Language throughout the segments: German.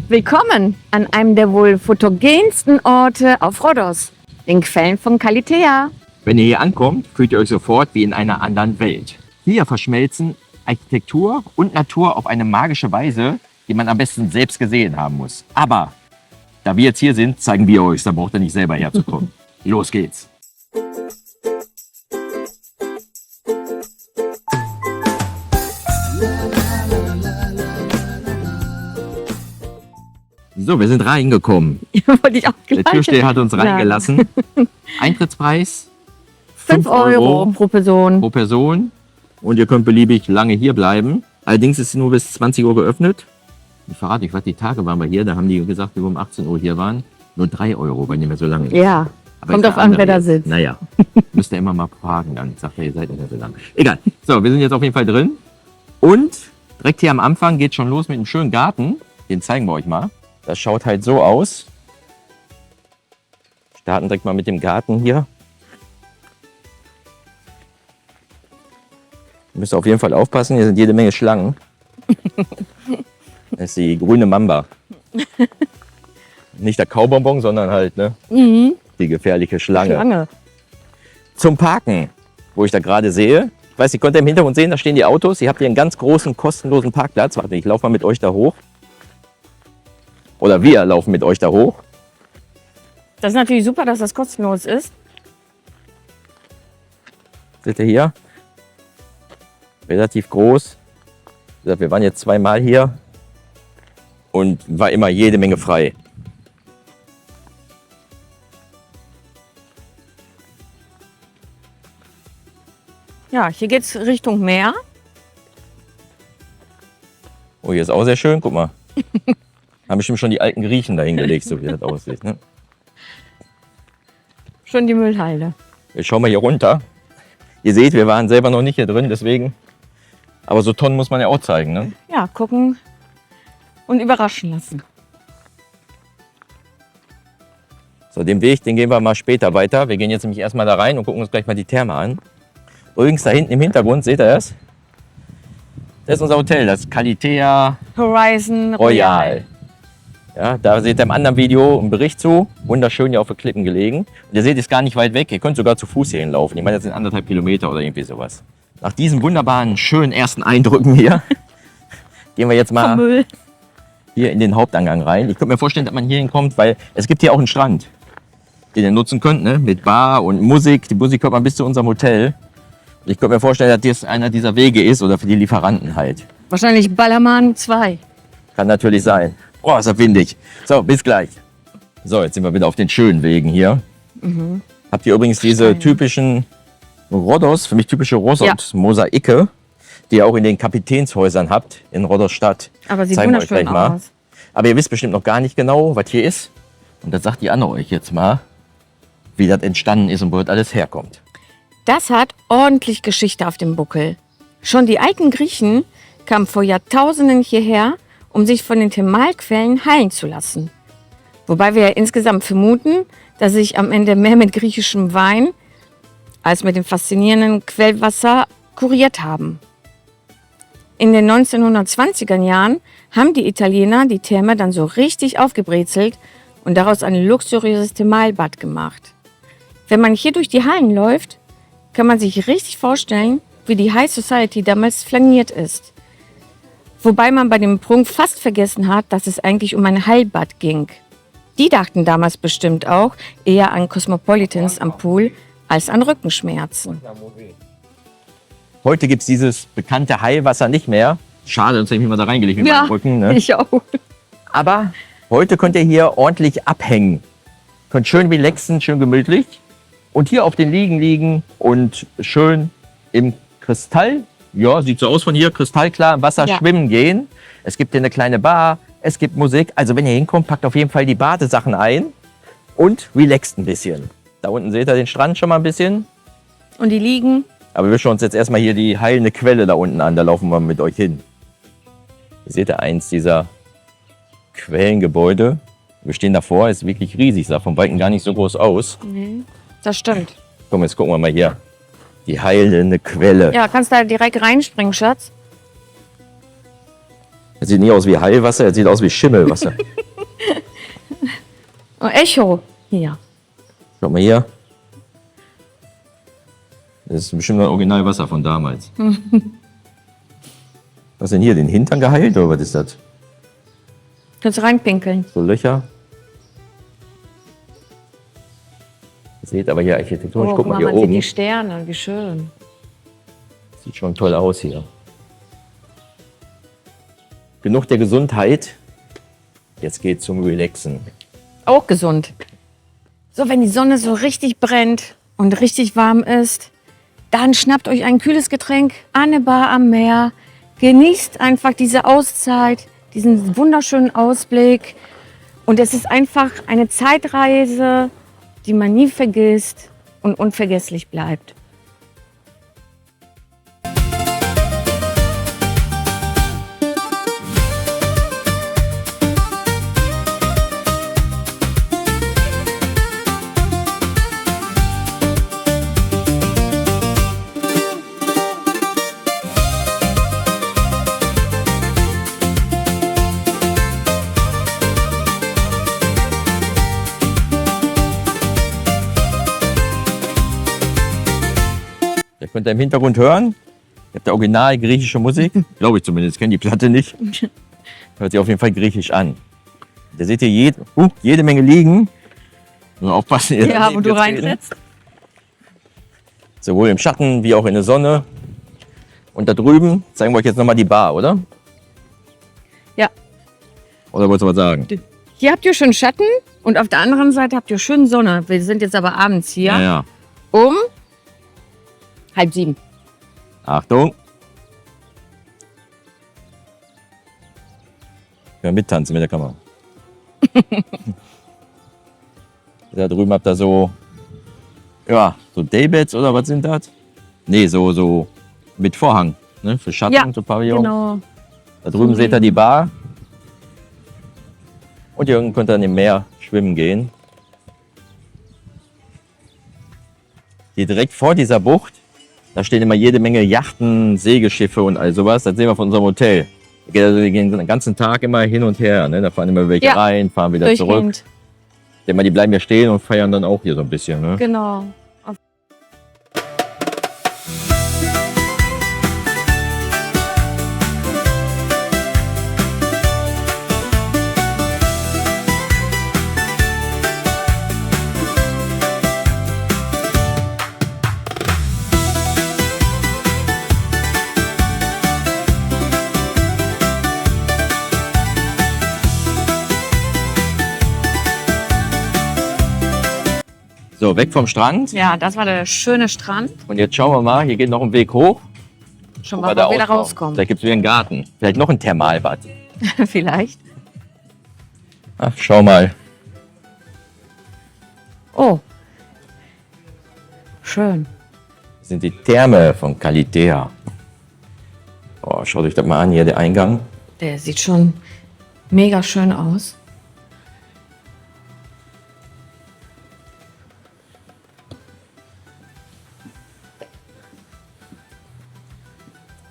Willkommen an einem der wohl fotogensten Orte auf Rhodos, den Quellen von Kalitea. Wenn ihr hier ankommt, fühlt ihr euch sofort wie in einer anderen Welt. Hier verschmelzen Architektur und Natur auf eine magische Weise, die man am besten selbst gesehen haben muss. Aber da wir jetzt hier sind, zeigen wir euch, da braucht ihr nicht selber herzukommen. Los geht's! So, wir sind reingekommen. Wollte ich auch gleich. Der Türsteher hat uns reingelassen. Eintrittspreis 5 Euro pro Person. pro Person. Und ihr könnt beliebig lange hier bleiben. Allerdings ist sie nur bis 20 Uhr geöffnet. Ich verrate nicht, was die Tage waren wir hier. Da haben die gesagt, wir um 18 Uhr hier waren. Nur 3 Euro, weil nicht mehr so lange ist. Ja, Aber kommt ist auf der an, wer andere da jetzt. sitzt. Naja, müsst ihr immer mal fragen, dann sagt er, ihr seid nicht mehr so lang. Egal. So, wir sind jetzt auf jeden Fall drin. Und direkt hier am Anfang geht schon los mit einem schönen Garten. Den zeigen wir euch mal. Das schaut halt so aus. Starten direkt mal mit dem Garten hier. Ihr müsst auf jeden Fall aufpassen, hier sind jede Menge Schlangen. Das ist die grüne Mamba. Nicht der Kaubonbon, sondern halt die gefährliche Schlange. Lange. Zum Parken, wo ich da gerade sehe. Ich weiß, ihr könnt im Hintergrund sehen, da stehen die Autos. Ihr habt hier einen ganz großen, kostenlosen Parkplatz. Warte, ich laufe mal mit euch da hoch. Oder wir laufen mit euch da hoch. Das ist natürlich super, dass das kostenlos ist. Seht ihr hier? Relativ groß. Wie gesagt, wir waren jetzt zweimal hier und war immer jede Menge frei. Ja, hier geht es Richtung Meer. Oh, hier ist auch sehr schön. Guck mal. Haben bestimmt schon die alten Griechen da hingelegt, so wie das aussieht. Ne? Schon die Müllhalde. Wir schauen mal hier runter. Ihr seht, wir waren selber noch nicht hier drin, deswegen. Aber so Tonnen muss man ja auch zeigen. Ne? Ja, gucken und überraschen lassen. So, den Weg, den gehen wir mal später weiter. Wir gehen jetzt nämlich erstmal da rein und gucken uns gleich mal die Therme an. Übrigens, da hinten im Hintergrund, seht ihr das? Das ist unser Hotel, das Kalitea Horizon Royal. Ja, da seht ihr im anderen Video einen Bericht zu. Wunderschön hier auf den Klippen gelegen. Und ihr seht, es ist gar nicht weit weg. Ihr könnt sogar zu Fuß hier hinlaufen. Ich meine, das sind 1,5 Kilometer oder irgendwie sowas. Nach diesen wunderbaren, schönen ersten Eindrücken hier, gehen wir jetzt mal Müll. hier in den Hauptangang rein. Ich könnte mir vorstellen, dass man hier hinkommt, weil es gibt hier auch einen Strand, den ihr nutzen könnt, ne? Mit Bar und Musik. Die Musik hört man bis zu unserem Hotel. Ich könnte mir vorstellen, dass das einer dieser Wege ist oder für die Lieferanten halt. Wahrscheinlich Ballermann 2. Kann natürlich sein. Oh, ist das windig. So, bis gleich. So, jetzt sind wir wieder auf den schönen Wegen hier. Habt ihr übrigens diese typischen Rhodos, für mich typische Rhodos-Mosaike, die ihr auch in den Kapitänshäusern habt in Rhodos Stadt. Aber sieht Zeigen wir euch wunderschön gleich mal. aus. Aber ihr wisst bestimmt noch gar nicht genau, was hier ist. Und das sagt die Anne euch jetzt mal, wie das entstanden ist und wo das alles herkommt. Das hat ordentlich Geschichte auf dem Buckel. Schon die alten Griechen kamen vor Jahrtausenden hierher, um sich von den Thermalquellen heilen zu lassen. Wobei wir ja insgesamt vermuten, dass sich am Ende mehr mit griechischem Wein als mit dem faszinierenden Quellwasser kuriert haben. In den 1920er Jahren haben die Italiener die Therme dann so richtig aufgebrezelt und daraus ein luxuriöses Thermalbad gemacht. Wenn man hier durch die Hallen läuft, kann man sich richtig vorstellen, wie die High Society damals flaniert ist. Wobei man bei dem Prunk fast vergessen hat, dass es eigentlich um ein Heilbad ging. Die dachten damals bestimmt auch eher an Cosmopolitans am Pool als an Rückenschmerzen. Heute gibt es dieses bekannte Heilwasser nicht mehr. Schade, sonst hätte ich mich mal da reingelegt mit Ja, meinem Rücken. Ne? ich auch. Aber heute könnt ihr hier ordentlich abhängen. Könnt schön relaxen, schön gemütlich. Und hier auf den Liegen liegen und schön im Kristall, ja, sieht so aus von hier, kristallklar im Wasser schwimmen gehen. Es gibt hier eine kleine Bar, es gibt Musik. Also wenn ihr hinkommt, packt auf jeden Fall die Badesachen ein und relaxt ein bisschen. Da unten seht ihr den Strand schon mal ein bisschen. Und die liegen? Aber wir schauen uns jetzt erstmal hier die heilende Quelle da unten an. Da laufen wir mit euch hin. Hier seht ihr eins dieser Quellengebäude. Wir stehen davor, ist wirklich riesig, sah vom Weiten gar nicht so groß aus. Das stimmt. Komm, jetzt gucken wir mal hier. Die heilende Quelle. Ja, kannst da direkt reinspringen, Schatz. Das sieht nicht aus wie Heilwasser, das sieht aus wie Schimmelwasser. Oh, Echo. Hier. Schau mal hier. Das ist bestimmt ein Originalwasser von damals. Was denn hier? Den Hintern geheilt oder was ist das? Kannst du reinpinkeln. So Löcher. Ihr seht aber hier architektonisch. Guck mal hier man sieht oben. die Sterne, wie schön. Sieht schon toll aus hier. Genug der Gesundheit. Jetzt geht's zum Relaxen. Auch gesund. So, wenn die Sonne so richtig brennt und richtig warm ist, dann schnappt euch ein kühles Getränk an eine Bar am Meer. Genießt einfach diese Auszeit, diesen wunderschönen Ausblick. Und es ist einfach eine Zeitreise, die man nie vergisst und unvergesslich bleibt. Ihr könnt ihr im Hintergrund hören. Ihr habt da original griechische Musik. Glaube ich zumindest. Ich kenne die Platte nicht. Hört sich auf jeden Fall griechisch an. Da seht ihr jede Menge liegen. Nur aufpassen, ihr Ja, daneben wo du getreten. reinsetzt. Sowohl im Schatten wie auch in der Sonne. Und da drüben zeigen wir euch jetzt nochmal die Bar, oder? Ja. Oder wolltest du was sagen? Hier habt ihr schön Schatten und auf der anderen Seite habt ihr schön Sonne. Wir sind jetzt aber abends hier Ja. um 6:30. Achtung. Ja, mittanzen mit der Kamera. Da drüben habt ihr so Daybeds oder was sind das? Nee, so mit Vorhang, ne? Für Schatten, Ja, so Pavillon. Genau. Da drüben seht ihr die Bar. Und hier unten könnt ihr im Meer schwimmen gehen. Hier direkt vor dieser Bucht, da stehen immer jede Menge Yachten, Segelschiffe und all sowas. Das sehen wir von unserem Hotel. Die gehen den ganzen Tag immer hin und her. Ne? Da fahren immer welche Ja, rein, fahren wieder zurück. Durchgehend. Ich denke mal, die bleiben ja stehen und feiern dann auch hier so ein bisschen. Ne? Genau. So, weg vom Strand. Ja, das war der schöne Strand. Und jetzt schauen wir mal, hier geht noch ein Weg hoch. Schon wo mal wir da wieder auskommen. rauskommen. Vielleicht gibt es wieder einen Garten. Vielleicht noch ein Thermalbad. Vielleicht. Ach, schau mal. Oh. Schön. Das sind die Therme von Kalitea. Oh, schaut euch das mal an, hier der Eingang. Der sieht schon mega schön aus.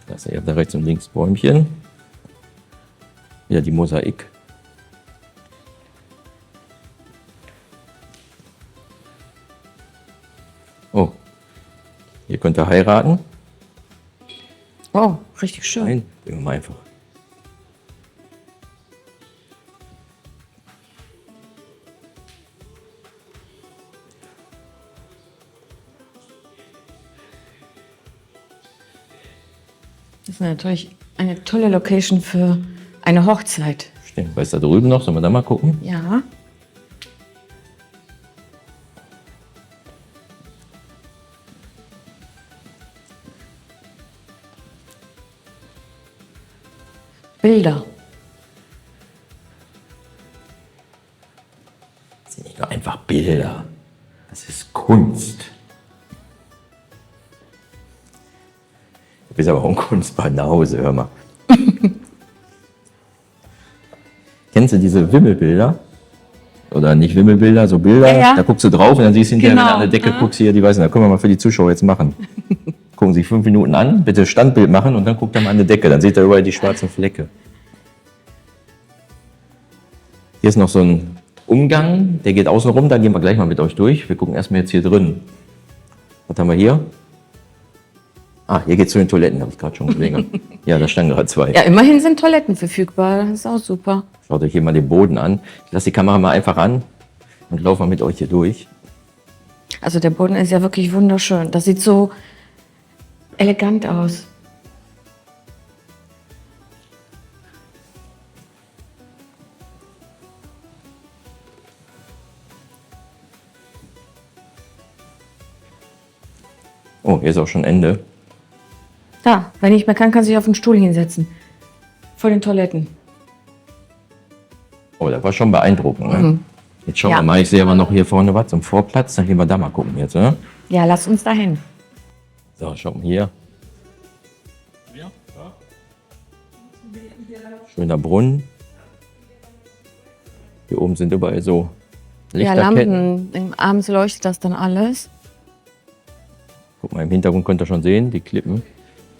Das ist ja da rechts und links Bäumchen. Wieder die Mosaik. Oh, hier könnt ihr heiraten. Oh, richtig schön. Nein, bringen wir mal einfach. Das ist natürlich eine tolle Location für eine Hochzeit. Stimmt, was ist da drüben noch? Sollen wir da mal gucken? Ja. Bilder. Das sind nicht nur einfach Bilder. Das ist Kunst. Du bist aber auch ein Kunstbad nach Hause, hör mal. Kennst du diese Wimmelbilder? Oder nicht Wimmelbilder, so Bilder, Ja, ja. da guckst du drauf und dann siehst du hinterher, wenn Genau, du an der Decke ja. guckst, hier, die weißen, da können wir mal für die Zuschauer jetzt machen. Gucken sich 5 Minuten an, bitte Standbild machen und dann guckt er mal an die Decke, dann seht ihr überall die schwarzen Flecke. Hier ist noch so ein Umgang, der geht außen rum, da gehen wir gleich mal mit euch durch. Wir gucken erstmal jetzt hier drin. Was haben wir hier? Ah, hier geht's zu den Toiletten, habe ich gerade schon gesehen. Ja, da standen gerade 2. Ja, immerhin sind Toiletten verfügbar. Das ist auch super. Schaut euch hier mal den Boden an. Ich lasse die Kamera mal einfach an und laufe mal mit euch hier durch. Also der Boden ist ja wirklich wunderschön. Das sieht so elegant aus. Oh, hier ist auch schon Ende. Da, wer nicht mehr kann, kann sich auf den Stuhl hinsetzen. Vor den Toiletten. Oh, das war schon beeindruckend. Ne? Jetzt schauen wir mal. Ich sehe aber noch hier vorne was zum Vorplatz. Dann gehen wir da mal gucken jetzt. Ne? Ja, lass uns dahin. So, schauen wir hier. Schöner Brunnen. Hier oben sind überall so Ja, Lichterketten. Lampen. Abends leuchtet das dann alles. Guck mal, im Hintergrund könnt ihr schon sehen, die Klippen.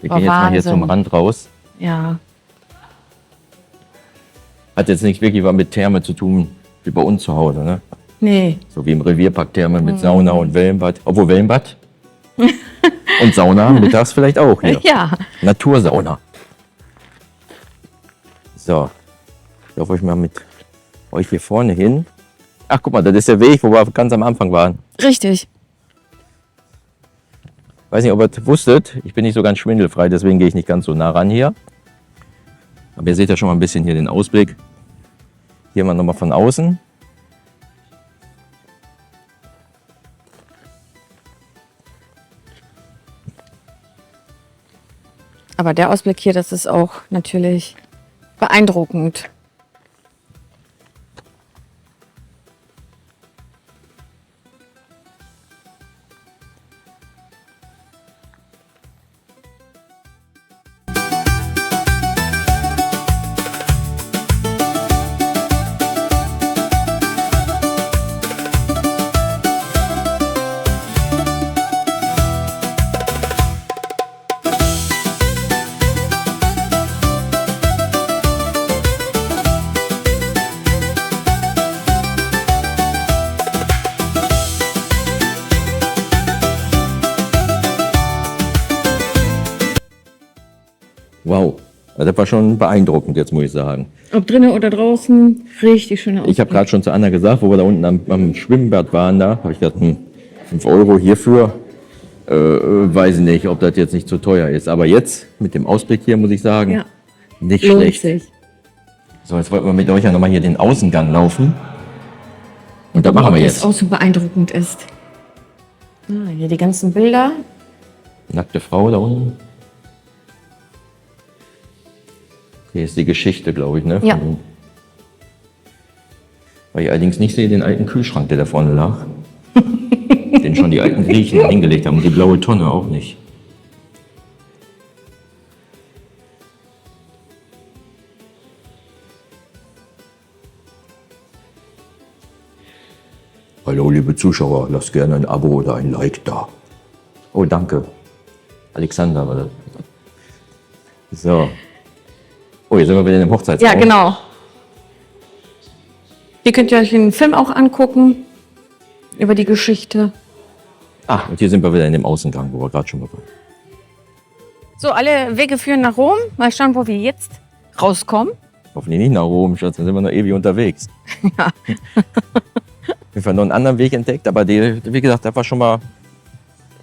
Wir Oh, gehen jetzt mal hier Wahnsinn. zum Rand raus. Ja. Hat jetzt nicht wirklich was mit Therme zu tun, wie bei uns zu Hause. Ne? Nee. So wie im Revierpark Therme mit Sauna und Wellenbad. Obwohl Wellenbad und Sauna mittags vielleicht auch hier. Ja. Natursauna. So, ich laufe euch mal mit euch hier vorne hin. Ach, guck mal, das ist der Weg, wo wir ganz am Anfang waren. Richtig. Weiß nicht, ob ihr es wusstet, ich bin nicht so ganz schwindelfrei, deswegen gehe ich nicht ganz so nah ran hier. Aber ihr seht ja schon mal ein bisschen hier den Ausblick. Hier mal nochmal von außen. Aber der Ausblick hier, das ist auch natürlich beeindruckend. Wow, also das war schon beeindruckend jetzt, muss ich sagen. Ob drinnen oder draußen, richtig schöner Ausblick. Ich habe gerade schon zu Anna gesagt, wo wir da unten am Schwimmbad waren, da habe ich gedacht, 5 Euro hierfür, weiß ich nicht, ob das jetzt nicht zu teuer ist. Aber jetzt, mit dem Ausblick hier, muss ich sagen, Ja. nicht Lohnt schlecht. sich. So, jetzt wollten wir mit euch ja nochmal hier den Außengang laufen. Und das machen wir Ob jetzt. das auch so beeindruckend ist. Ah, hier die ganzen Bilder. Nackte Frau da unten. Hier ist die Geschichte, glaube ich, ne? Ja. Weil ich allerdings nicht sehe den alten Kühlschrank, der da vorne lag. Den schon die alten Griechen hingelegt haben. Und die blaue Tonne auch nicht. Hallo, liebe Zuschauer, lasst gerne ein Abo oder ein Like da. Oh, danke. Alexander war das. So. Oh, hier sind wir wieder im Hochzeitsraum. Ja, genau. Hier könnt ihr euch den Film auch angucken über die Geschichte. Ah, und hier sind wir wieder in dem Außengang, wo wir gerade schon mal waren. So, alle Wege führen nach Rom. Mal schauen, wo wir jetzt rauskommen. Hoffentlich nicht nach Rom, Schatz, dann sind wir noch ewig unterwegs. Ja. Wir haben noch einen anderen Weg entdeckt, aber wie gesagt, das war schon mal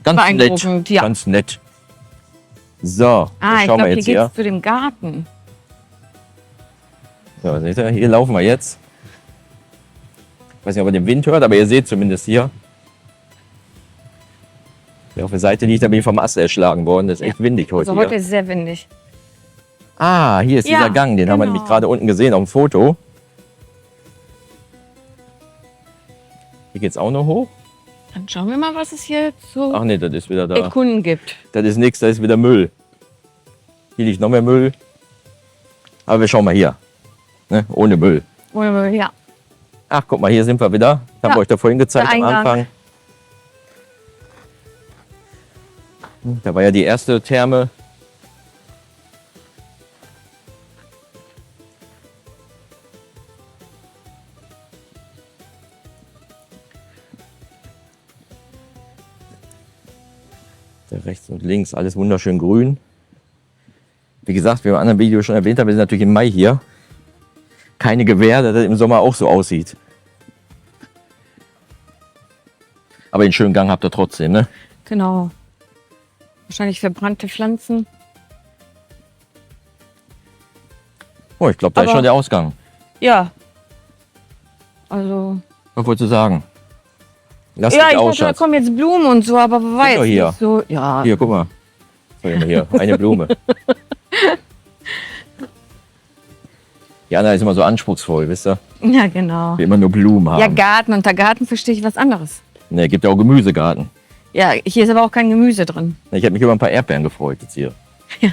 ganz nett. Beeindruckend, ja. Ganz nett. So, Ah, ich schauen wir glaube, hier jetzt geht hier. es zu dem Garten. So, seht ihr, hier laufen wir jetzt. Ich weiß nicht, ob ihr den Wind hört, aber ihr seht zumindest hier. Wer auf der Seite liegt, da bin ich vom Ast erschlagen worden. Das ist echt windig heute. Also heute hier. ist es sehr windig. Ah, hier ist Ja, dieser Gang, den haben wir genau. nämlich gerade unten gesehen auf dem Foto. Hier geht's auch noch hoch. Dann schauen wir mal, was es hier zu Ach nee, das ist wieder da. erkunden gibt. Das ist nichts, da ist wieder Müll. Hier liegt noch mehr Müll. Aber wir schauen mal hier. Ne? Ohne Müll. Ja. Ach, guck mal, hier sind wir wieder. Das haben wir euch da vorhin gezeigt der am Eingang. Anfang. Da war ja die erste Therme. Rechts und links, alles wunderschön grün. Wie gesagt, wie wir im anderen Video schon erwähnt haben, wir sind natürlich im Mai hier. Keine Gewähr, dass das im Sommer auch so aussieht. Aber den schönen Gang habt ihr trotzdem, ne? Genau. Wahrscheinlich verbrannte Pflanzen. Oh, ich glaube, da ist Aber- schon der Ausgang. Ja. Also. Was wolltest du sagen? Lass Ja, dich ich aus, dachte, da Schatz. kommen jetzt Blumen und so, aber war Sind doch jetzt hier. nicht so. Ja. Hier, guck mal. Was haben wir hier? Eine Blume. Jana ist immer so anspruchsvoll, wisst ihr? Ja, genau. Wir immer nur Blumen haben. Ja, Garten. Unter Garten verstehe ich was anderes. Ne, gibt ja auch Gemüsegarten. Ja, hier ist aber auch kein Gemüse drin. Ich habe mich über ein paar Erdbeeren gefreut jetzt hier. Ja.